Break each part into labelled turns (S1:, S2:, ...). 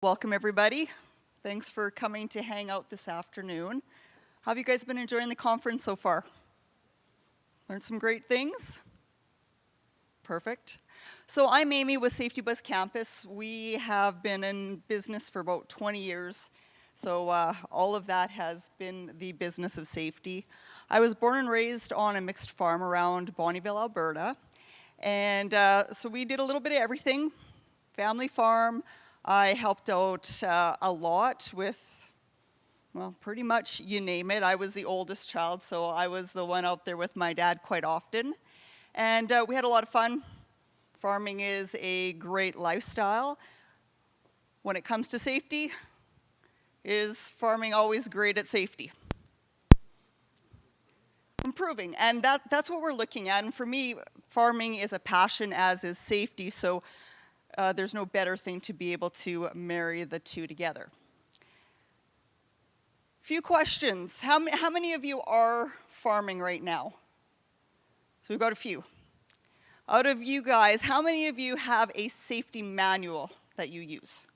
S1: Welcome everybody. Thanks for coming to hang out this afternoon. How have you guys been enjoying the conference so far? Learned some great things? Perfect. So I'm Amy with Safety Bus Campus. We have been in business for about 20 years. So all of that has been the business of safety. I was born and raised on a mixed farm around Bonnyville, Alberta. And so we did a little bit of everything. Family farm. I helped out a lot with, well, pretty much you name it. I was the oldest child, so I was the one out there with my dad quite often. And we had a lot of fun. Farming is a great lifestyle. When it comes to safety, is farming always great at safety? Improving, and that's what we're looking at. And for me, farming is a passion, as is safety, so there's no better thing to be able to marry the two together. Few questions. How many of you are farming right now? So we've got a few. Out of you guys, how many of you have a safety manual that you use?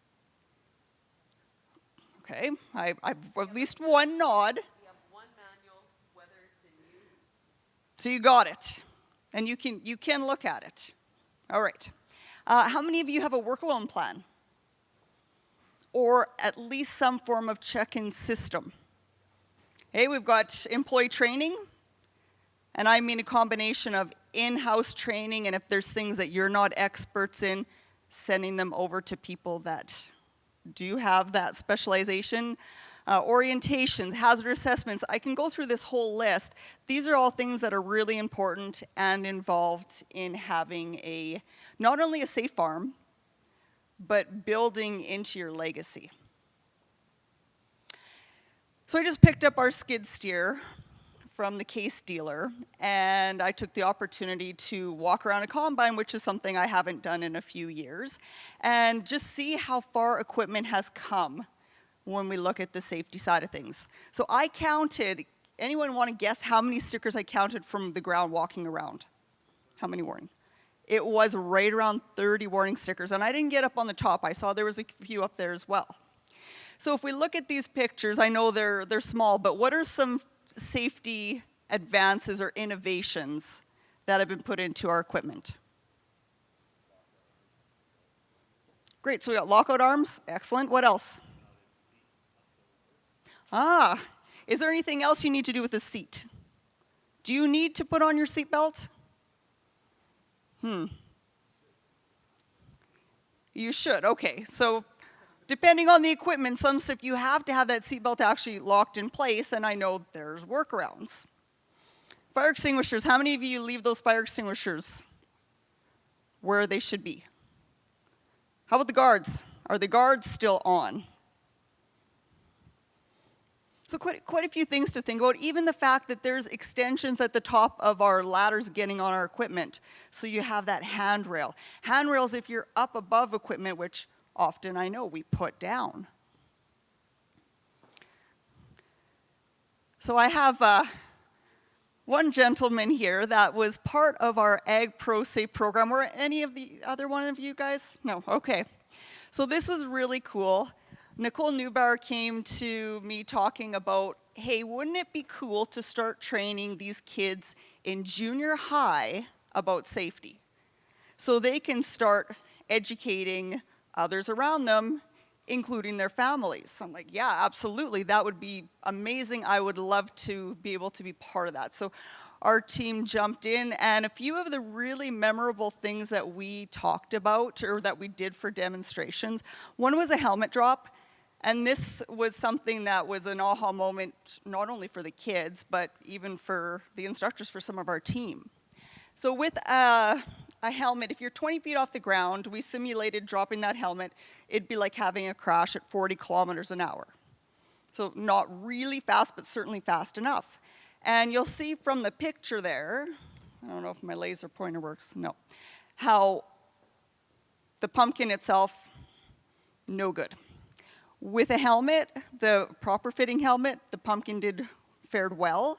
S1: Okay, I've at least one nod.
S2: We have one manual, whether it's in use.
S1: So you got it, and you can look at it. All right. How many of you have a work-alone plan? Or at least some form of check-in system? Hey, we've got employee training, and I mean a combination of in-house training, and if there's things that you're not experts in, sending them over to people that do have that specialization. Orientations, hazard assessments, I can go through this whole list. These are all things that are really important and involved in having not only a safe farm, but building into your legacy. So I just picked up our skid steer from the case dealer, and I took the opportunity to walk around a combine, which is something I haven't done in a few years, and just see how far equipment has come when we look at the safety side of things. So I counted, anyone want to guess how many stickers I counted from the ground walking around? How many warning? It was right around 30 warning stickers, and I didn't get up on the top. I saw there was a few up there as well. So if we look at these pictures, I know they're small, but what are some safety advances or innovations that have been put into our equipment? Great, so we got lockout arms, excellent. What else? Is there anything else you need to do with the seat? Do you need to put on your seatbelt? You should, okay. So depending on the equipment, some stuff you have to have that seatbelt actually locked in place, and I know there's workarounds. Fire extinguishers, how many of you leave those fire extinguishers where they should be? How about the guards? Are the guards still on? So quite a few things to think about, even the fact that there's extensions at the top of our ladders getting on our equipment, so you have that handrail. Handrails if you're up above equipment, which often I know we put down. So I have one gentleman here that was part of our Ag Pro Safe program. Were any of the other one of you guys? No, okay. So this was really cool. Nicole Neubauer came to me talking about, hey, wouldn't it be cool to start training these kids in junior high about safety so they can start educating others around them, including their families? I'm like, yeah, absolutely, that would be amazing. I would love to be able to be part of that. So our team jumped in, and a few of the really memorable things that we talked about or that we did for demonstrations, one was a helmet drop. And this was something that was an aha moment, not only for the kids, but even for the instructors for some of our team. So with a helmet, if you're 20 feet off the ground, we simulated dropping that helmet. It'd be like having a crash at 40 kilometers an hour. So not really fast, but certainly fast enough. And you'll see from the picture there, I don't know if my laser pointer works, no, how the pumpkin itself, no good. With a helmet, the proper fitting helmet, the pumpkin fared well,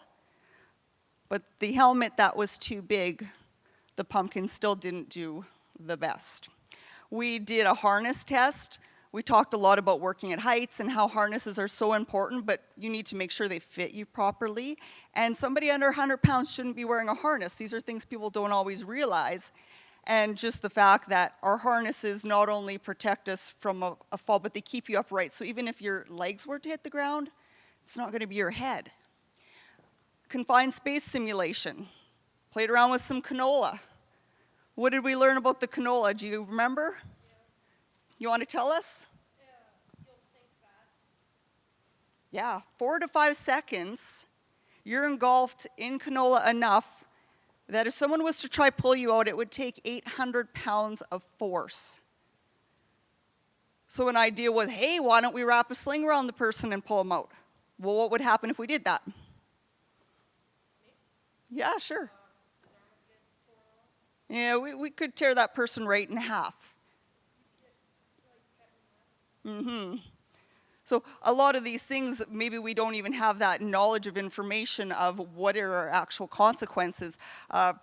S1: but the helmet that was too big, the pumpkin still didn't do the best. We did a harness test We talked a lot about working at heights and how harnesses are so important, but you need to make sure they fit you properly. And somebody under 100 pounds shouldn't be wearing a harness. These are things people don't always realize. And just the fact that our harnesses not only protect us from a fall, but they keep you upright. So even if your legs were to hit the ground, it's not going to be your head. Confined space simulation. Played around with some canola. What did we learn about the canola? Do you remember? You want to tell us?
S3: You'll sink fast.
S1: Yeah, 4 to 5 seconds, you're engulfed in canola enough that if someone was to try pull you out, it would take 800 pounds of force. So an idea was, hey, why don't we wrap a sling around the person and pull them out? Well, what would happen if we did that? Yeah, sure. Yeah, we could tear that person right in half. So a lot of these things, maybe we don't even have that knowledge of information of what are our actual consequences.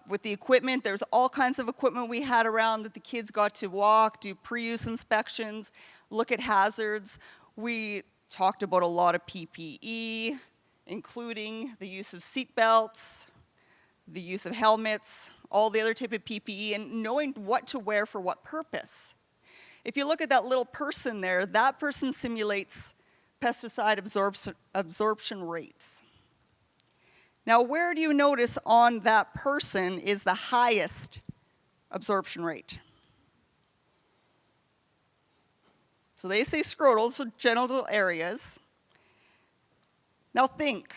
S1: With the equipment, there's all kinds of equipment we had around that the kids got to walk, do pre-use inspections, look at hazards. We talked about a lot of PPE, including the use of seat belts, the use of helmets, all the other type of PPE, and knowing what to wear for what purpose. If you look at that little person there, that person simulates pesticide absorption rates. Now, where do you notice on that person is the highest absorption rate? So they say scrotal, so genital areas. Now think,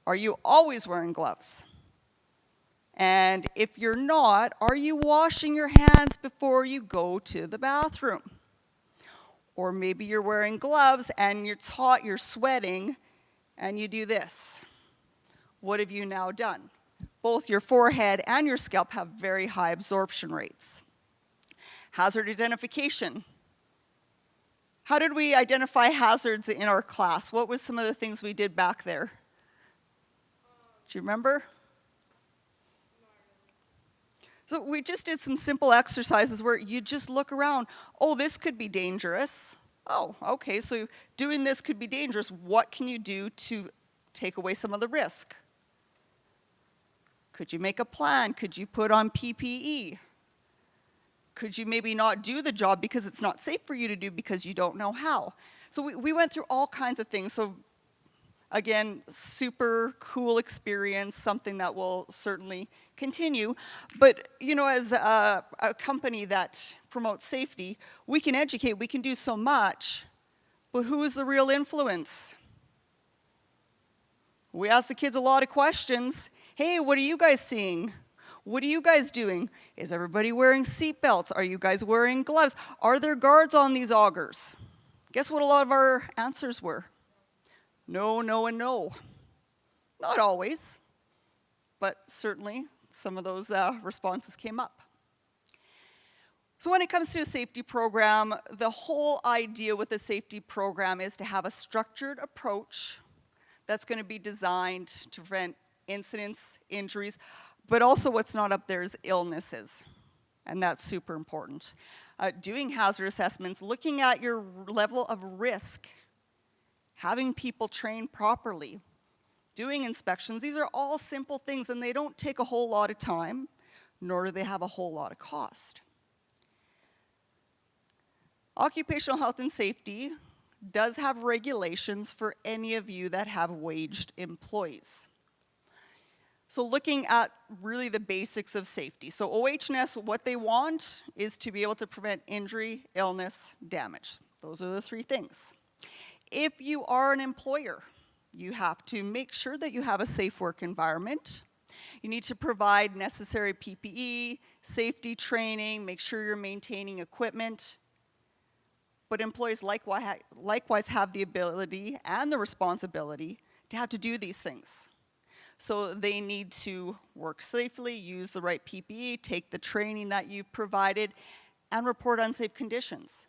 S1: are you always wearing gloves? And if you're not, are you washing your hands before you go to the bathroom? Or maybe you're wearing gloves and you're sweating and you do this. What have you now done? Both your forehead and your scalp have very high absorption rates. Hazard identification. How did we identify hazards in our class? What was some of the things we did back there? Do you remember? So we just did some simple exercises where you just look around. Oh, this could be dangerous. Oh, okay, so doing this could be dangerous. What can you do to take away some of the risk? Could you make a plan? Could you put on PPE? Could you maybe not do the job because it's not safe for you to do because you don't know how? So we went through all kinds of things. So again, super cool experience, something that will certainly continue. But, you know, as a company that promotes safety, we can educate, we can do so much, but who is the real influence? We ask the kids a lot of questions. Hey, what are you guys seeing? What are you guys doing? Is everybody wearing seat belts? Are you guys wearing gloves? Are there guards on these augers? Guess what a lot of our answers were? No, no, and no. Not always, but certainly some of those responses came up. So when it comes to a safety program, the whole idea with a safety program is to have a structured approach that's going to be designed to prevent incidents, injuries, but also what's not up there is illnesses, and that's super important. Doing hazard assessments, looking at your level of risk, having people trained properly, doing inspections. These are all simple things, and they don't take a whole lot of time, nor do they have a whole lot of cost. Occupational health and safety does have regulations for any of you that have waged employees. So looking at really the basics of safety. So OH&S, what they want is to be able to prevent injury, illness, damage. Those are the three things. If you are an employer, you have to make sure that you have a safe work environment. You need to provide necessary PPE, safety training, make sure you're maintaining equipment. But employees likewise have the ability and the responsibility to have to do these things. So they need to work safely, use the right PPE, take the training that you've provided, and report unsafe conditions.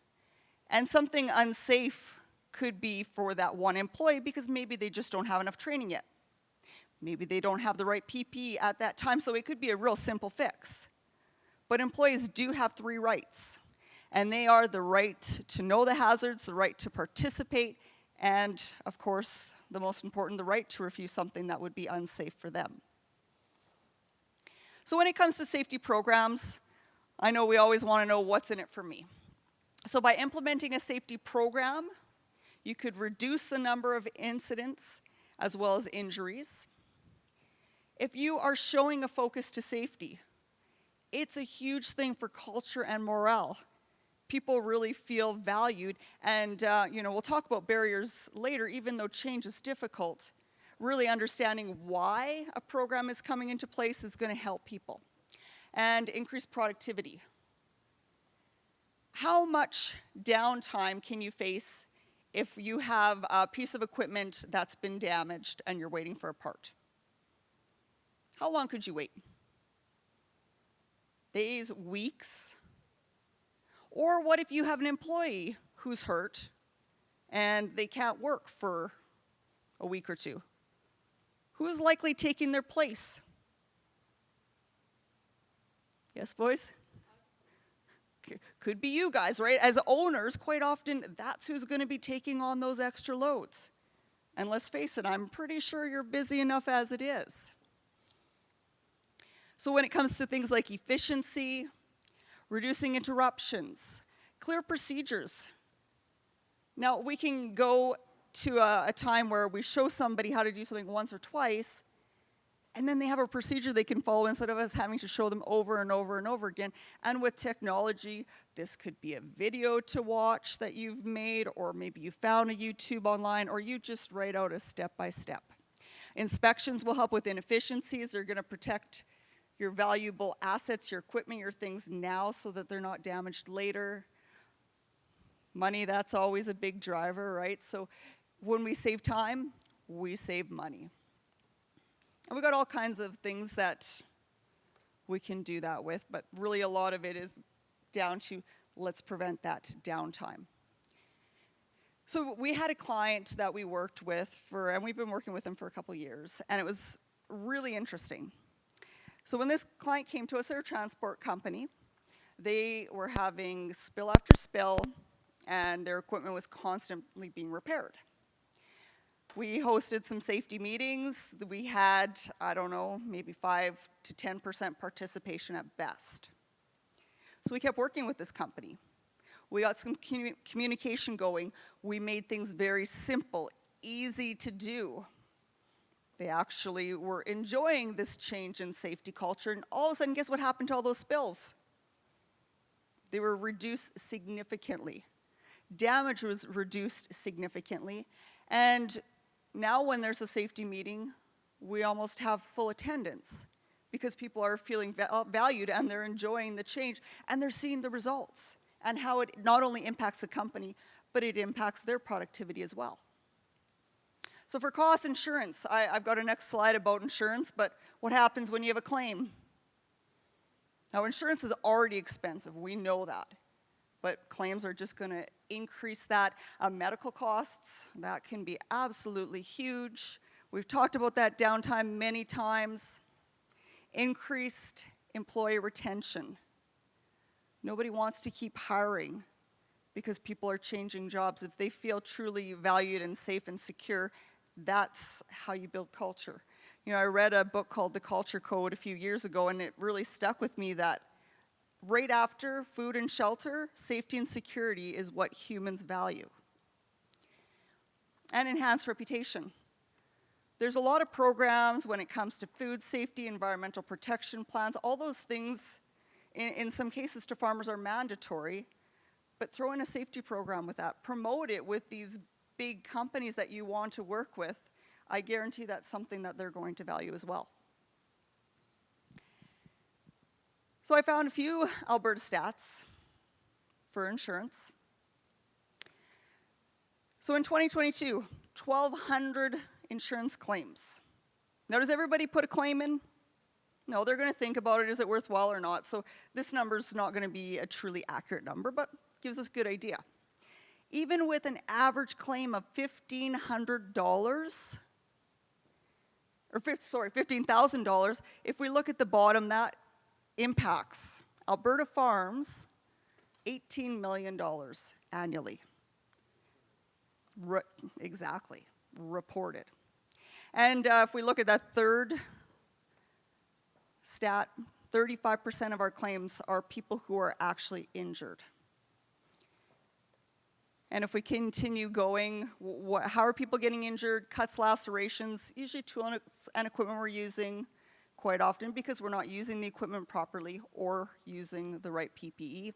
S1: And something unsafe could be for that one employee because maybe they just don't have enough training yet. Maybe they don't have the right PPE at that time, so it could be a real simple fix. But employees do have 3 rights. And they are the right to know the hazards, the right to participate, and of course, the most important, the right to refuse something that would be unsafe for them. So when it comes to safety programs, I know we always want to know what's in it for me. So by implementing a safety program, you could reduce the number of incidents as well as injuries. If you are showing a focus to safety, it's a huge thing for culture and morale. People really feel valued, and we'll talk about barriers later. Even though change is difficult, really understanding why a program is coming into place is going to help people. And increase productivity. How much downtime can you face if you have a piece of equipment that's been damaged and you're waiting for a part? How long could you wait? Days, weeks? Or what if you have an employee who's hurt and they can't work for a week or two? Who's likely taking their place? Yes, boys? Could be you guys, right? As owners, quite often, that's who's going to be taking on those extra loads. And let's face it, I'm pretty sure you're busy enough as it is. So when it comes to things like efficiency, reducing interruptions, clear procedures. Now, we can go to a time where we show somebody how to do something once or twice, and then they have a procedure they can follow instead of us having to show them over and over and over again. And with technology, this could be a video to watch that you've made, or maybe you found a YouTube online, or you just write out a step-by-step. Inspections will help with inefficiencies. They're going to protect your valuable assets, your equipment, your things now so that they're not damaged later. Money, that's always a big driver, right? So when we save time, we save money. And we've got all kinds of things that we can do that with, but really a lot of it is down to let's prevent that downtime. So we had a client that we worked with and we've been working with them for a couple years, and it was really interesting. So when this client came to us, they're a transport company. They were having spill after spill, and their equipment was constantly being repaired. We hosted some safety meetings. We had, I don't know, maybe 5 to 10% participation at best. So we kept working with this company. We got some communication going. We made things very simple, easy to do. They actually were enjoying this change in safety culture, and all of a sudden, guess what happened to all those spills? They were reduced significantly. Damage was reduced significantly, and now when there's a safety meeting, we almost have full attendance because people are feeling valued and they're enjoying the change and they're seeing the results and how it not only impacts the company, but it impacts their productivity as well. So for cost insurance, I've got a next slide about insurance, but what happens when you have a claim? Now insurance is already expensive, we know that. But claims are just going to increase that. Medical costs, that can be absolutely huge. We've talked about that downtime many times. Increased employee retention. Nobody wants to keep hiring because people are changing jobs. If they feel truly valued and safe and secure, that's how you build culture. You know, I read a book called The Culture Code a few years ago, and it really stuck with me that right after food and shelter, safety and security is what humans value. And enhanced reputation. There's a lot of programs when it comes to food safety, environmental protection plans, all those things, in some cases to farmers are mandatory, but throw in a safety program with that. Promote it with these big companies that you want to work with. I guarantee that's something that they're going to value as well. So I found a few Alberta stats for insurance. So in 2022, 1,200 insurance claims. Now, does everybody put a claim in? No, they're going to think about it, is it worthwhile or not? So this number is not going to be a truly accurate number, but gives us a good idea. Even with an average claim of $1,500, or $15,000, if we look at the bottom, that impacts Alberta farms $18 million annually. Exactly, reported. And if we look at that third stat, 35% of our claims are people who are actually injured. And if we continue going, how are people getting injured? Cuts, lacerations, usually tools and equipment we're using quite often because we're not using the equipment properly or using the right PPE.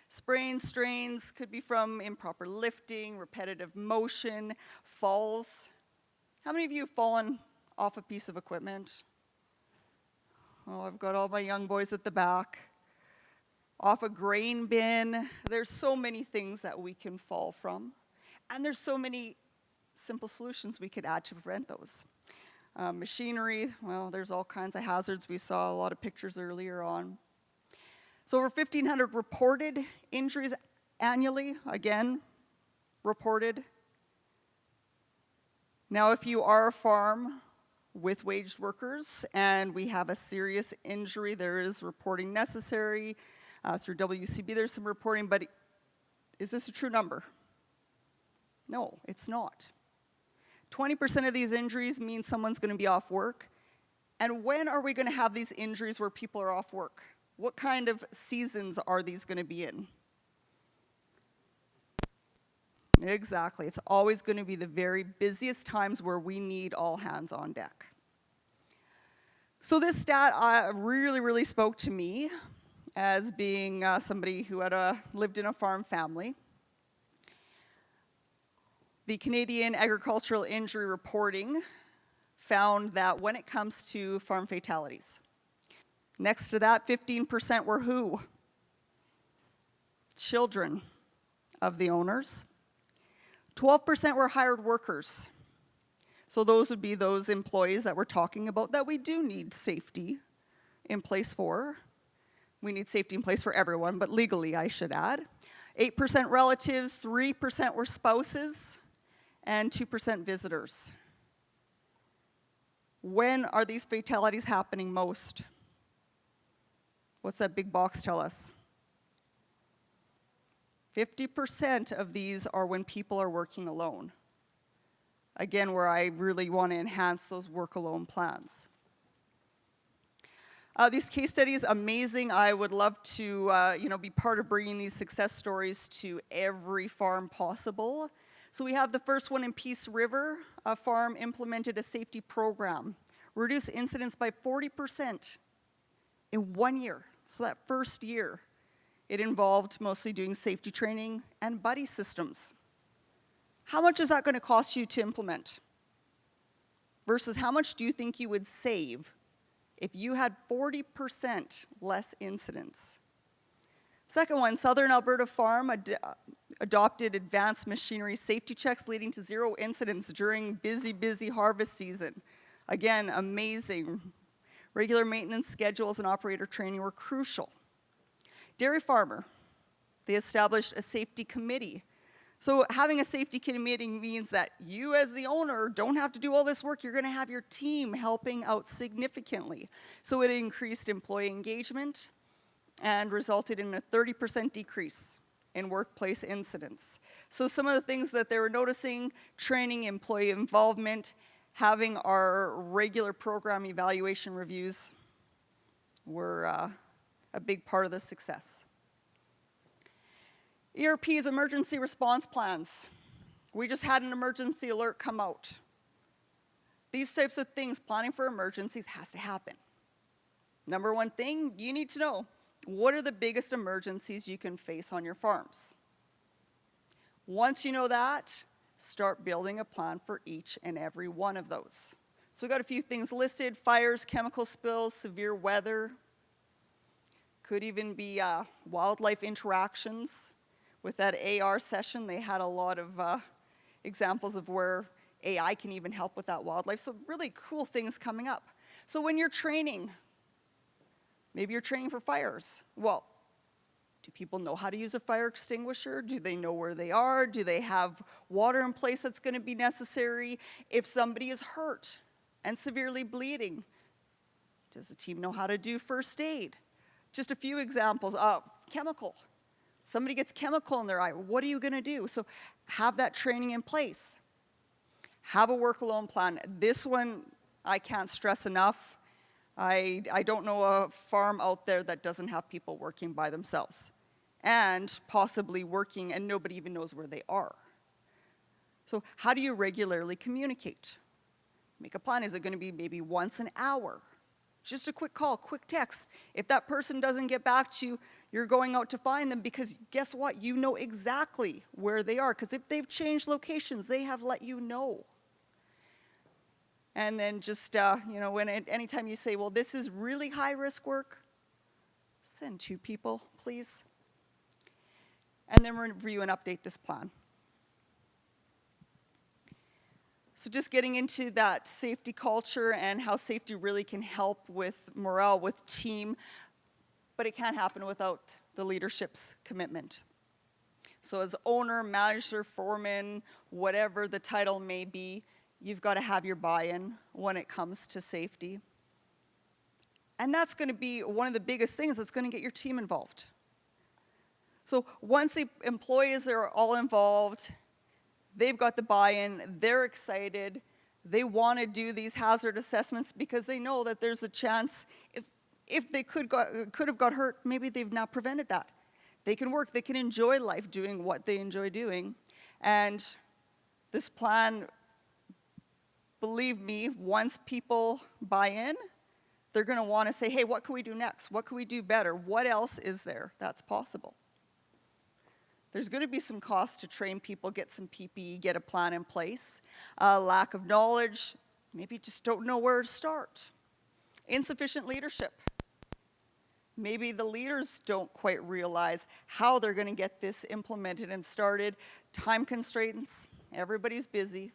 S1: Sprains, strains could be from improper lifting, repetitive motion, falls. How many of you have fallen off a piece of equipment? Oh, I've got all my young boys at the back. Off a grain bin. There's so many things that we can fall from. And there's so many simple solutions we could add to prevent those. Machinery, well, there's all kinds of hazards. We saw a lot of pictures earlier on. So over 1,500 reported injuries annually, again, reported. Now, if you are a farm with waged workers and we have a serious injury, there is reporting necessary. Through WCB, there's some reporting, but is this a true number? No, it's not. 20% of these injuries mean someone's going to be off work. And when are we going to have these injuries where people are off work? What kind of seasons are these going to be in? Exactly. It's always going to be the very busiest times where we need all hands on deck. So this stat really spoke to me as being somebody who had lived in a farm family. The Canadian Agricultural Injury Reporting found that when it comes to farm fatalities, next to that, 15% were who? Children of the owners. 12% were hired workers. So those would be those employees that we're talking about that we do need safety in place for. We need safety in place for everyone, but legally, I should add. 8% relatives, 3% were spouses, and 2% visitors. When are these fatalities happening most? What's that big box tell us? 50% of these are when people are working alone. Again, where I really want to enhance those work-alone plans. These case studies, amazing. I would love to be part of bringing these success stories to every farm possible. So we have the first one in Peace River. A farm implemented a safety program, reduced incidents by 40% in 1 year. So that first year, it involved mostly doing safety training and buddy systems. How much is that going to cost you to implement? Versus how much do you think you would save if you had 40% less incidents? Second one, Southern Alberta Farm adopted advanced machinery safety checks leading to 0 incidents during busy harvest season. Again, amazing. Regular maintenance schedules and operator training were crucial. Dairy farmer, they established a safety committee. So having a safety committee means that you as the owner don't have to do all this work. You're going to have your team helping out significantly. So it increased employee engagement and resulted in a 30% decrease in workplace incidents. So some of the things that they were noticing, training, employee involvement, having our regular program evaluation reviews were a big part of the success. ERP's emergency response plans. We just had an emergency alert come out. These types of things, planning for emergencies, has to happen. Number one thing, you need to know, what are the biggest emergencies you can face on your farms? Once you know that, start building a plan for each and every one of those. So we've got a few things listed: fires, chemical spills, severe weather. Could even be wildlife interactions. With that AR session, they had a lot of examples of where AI can even help with that wildlife. So really cool things coming up. So when you're training, maybe you're training for fires. Well, do people know how to use a fire extinguisher? Do they know where they are? Do they have water in place that's going to be necessary? If somebody is hurt and severely bleeding, does the team know how to do first aid? Just a few examples. Chemical. Somebody gets chemical in their eye. What are you going to do? So have that training in place. Have a work alone plan. This one I can't stress enough. I don't know a farm out there that doesn't have people working by themselves and possibly working and nobody even knows where they are. So how do you regularly communicate? Make a plan. Is it going to be maybe once an hour? Just a quick call, quick text. If that person doesn't get back to you, you're going out to find them because guess what? You know exactly where they are because if they've changed locations, they have let you know. And then just, anytime you say, well, this is really high-risk work, send 2 people, please. And then review and update this plan. So just getting into that safety culture and how safety really can help with morale, with team, but it can't happen without the leadership's commitment. So as owner, manager, foreman, whatever the title may be, you've got to have your buy-in when it comes to safety. And that's going to be one of the biggest things that's going to get your team involved. So once the employees are all involved, they've got the buy-in, they're excited, they want to do these hazard assessments because they know that there's a chance if they could have got hurt, maybe they've now prevented that. They can work, they can enjoy life doing what they enjoy doing. And this plan, believe me, once people buy in, they're going to want to say, hey, what can we do next? What can we do better? What else is there that's possible? There's going to be some cost to train people, get some PPE, get a plan in place. Lack of knowledge, maybe just don't know where to start. Insufficient leadership. Maybe the leaders don't quite realize how they're going to get this implemented and started. Time constraints, everybody's busy.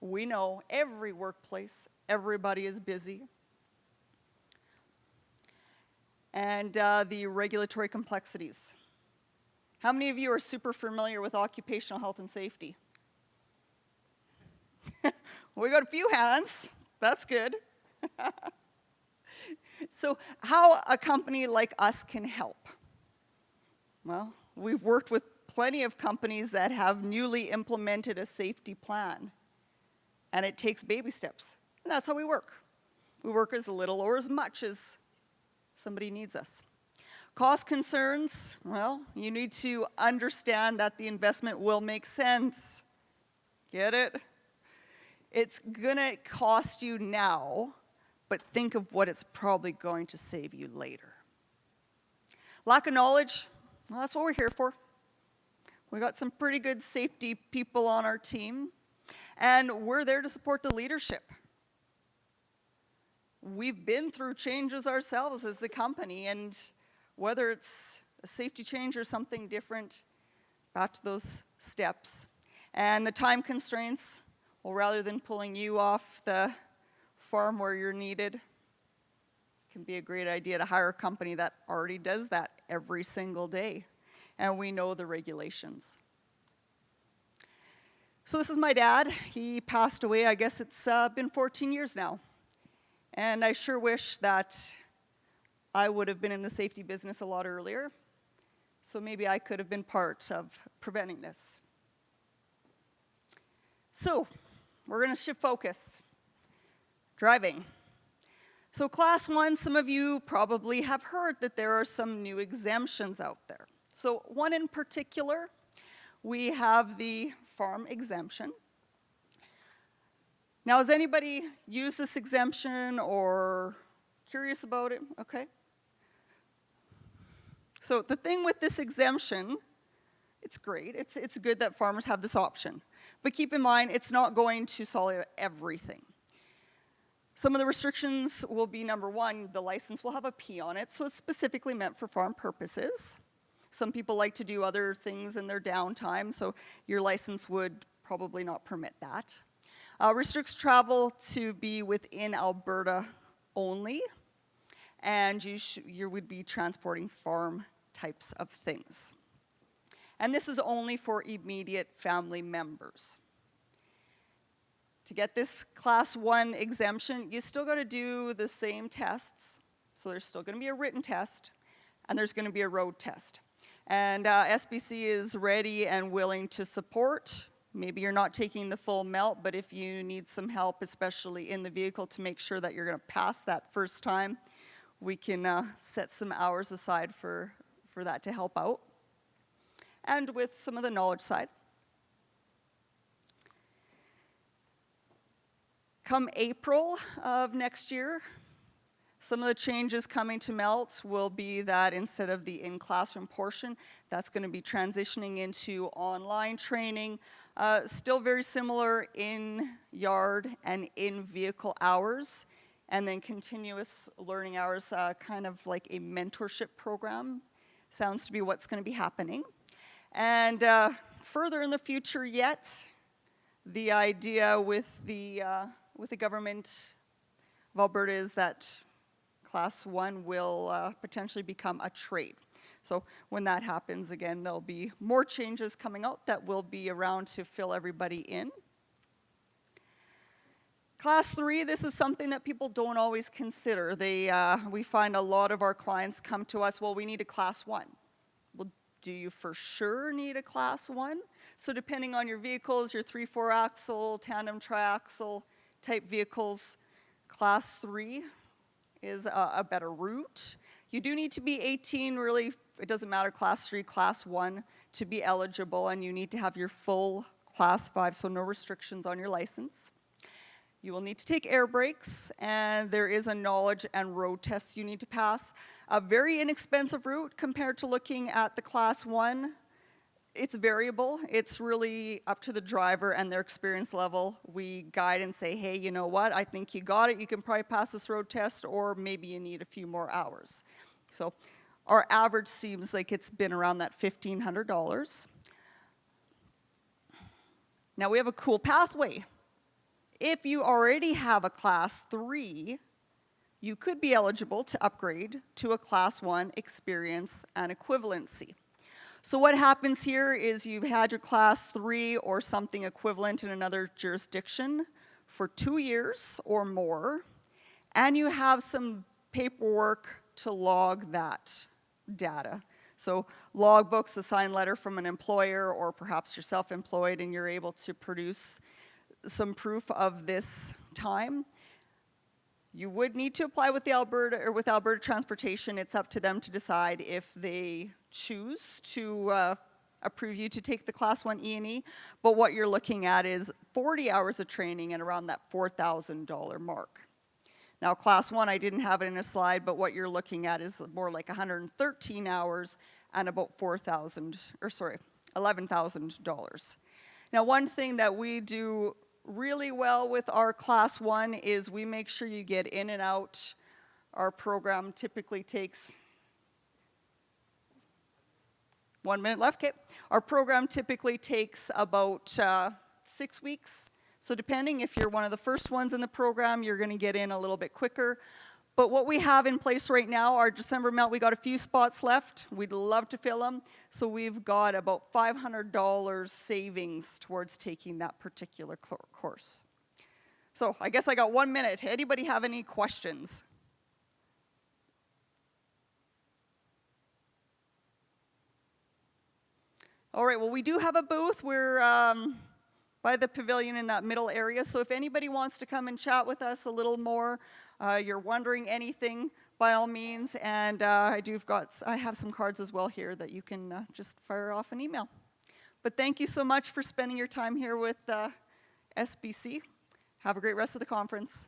S1: We know every workplace, everybody is busy. And the regulatory complexities. How many of you are super familiar with occupational health and safety? We got a few hands. That's good. So how a company like us can help? Well, we've worked with plenty of companies that have newly implemented a safety plan. And it takes baby steps. And that's how we work. We work as little or as much as somebody needs us. Cost concerns, well, you need to understand that the investment will make sense. Get it? It's going to cost you now, but think of what it's probably going to save you later. Lack of knowledge, well, that's what we're here for. We got some pretty good safety people on our team, and we're there to support the leadership. We've been through changes ourselves as a company, and whether it's a safety change or something different, back to those steps. And the time constraints, well, rather than pulling you off the farm where you're needed, it can be a great idea to hire a company that already does that every single day. And we know the regulations. So this is my dad. He passed away, I guess it's been 14 years now. And I sure wish that I would have been in the safety business a lot earlier, so maybe I could have been part of preventing this. So, we're going to shift focus. Driving. So Class 1, some of you probably have heard that there are some new exemptions out there. So one in particular, we have the farm exemption. Now, has anybody used this exemption or curious about it? Okay. So the thing with this exemption, it's great. It's good that farmers have this option. But keep in mind, it's not going to solve everything. Some of the restrictions will be, number one, the license will have a P on it, so it's specifically meant for farm purposes. Some people like to do other things in their downtime, so your license would probably not permit that. Restricts travel to be within Alberta only, and you would be transporting farm types of things. And this is only for immediate family members. To get this Class 1 exemption, you still got to do the same tests. So there's still going to be a written test, and there's going to be a road test. And SBC is ready and willing to support. Maybe you're not taking the full melt, but if you need some help, especially in the vehicle, to make sure that you're going to pass that first time, we can set some hours aside for that to help out. And with some of the knowledge side. Come April of next year, some of the changes coming to MELT will be that instead of the in-classroom portion, that's going to be transitioning into online training. Still very similar in yard and in vehicle hours, and then continuous learning hours, kind of like a mentorship program. Sounds to be what's going to be happening. And further in the future yet, the idea with the government of Alberta is that Class 1 will potentially become a trade. So when that happens, again, there'll be more changes coming out that will be around to fill everybody in. Class 3, this is something that people don't always consider. We find a lot of our clients come to us, well, we need a Class 1. Well, do you for sure need a Class 1? So depending on your vehicles, your 3/4 axle, tandem triaxle type vehicles, Class 3 is a better route. You do need to be 18, really, it doesn't matter, Class 3, Class 1, to be eligible, and you need to have your full Class 5, so no restrictions on your license. You will need to take air brakes, and there is a knowledge and road test you need to pass. A very inexpensive route compared to looking at the Class 1. It's variable. It's really up to the driver and their experience level. We guide and say, hey, you know what? I think you got it. You can probably pass this road test, or maybe you need a few more hours. So our average seems like it's been around that $1,500. Now we have a cool pathway. If you already have a Class 3, you could be eligible to upgrade to a Class 1 experience and equivalency. So what happens here is you've had your Class 3 or something equivalent in another jurisdiction for 2 years or more, and you have some paperwork to log that data. So logbooks, a signed letter from an employer, or perhaps you're self-employed and you're able to produce some proof of this time. You would need to apply with the Alberta Transportation. It's up to them to decide if they choose to approve you to take the Class 1 E&E, but what you're looking at is 40 hours of training and around that $4,000 mark. Now Class 1, I didn't have it in a slide, but what you're looking at is more like 113 hours and about $11,000. Now one thing that we do really well with our Class 1 is we make sure you get in and out. Our program typically takes 1 minute left, okay. Our program typically takes about 6 weeks. So depending if you're one of the first ones in the program, you're gonna get in a little bit quicker. But what we have in place right now, our December melt, we got a few spots left. We'd love to fill them. So we've got about $500 savings towards taking that particular course. So I guess I got 1 minute. Anybody have any questions? All right, well, we do have a booth. We're by the pavilion in that middle area. So if anybody wants to come and chat with us a little more, you're wondering anything, by all means. And I have some cards as well here that you can just fire off an email. But thank you so much for spending your time here with SBC. Have a great rest of the conference.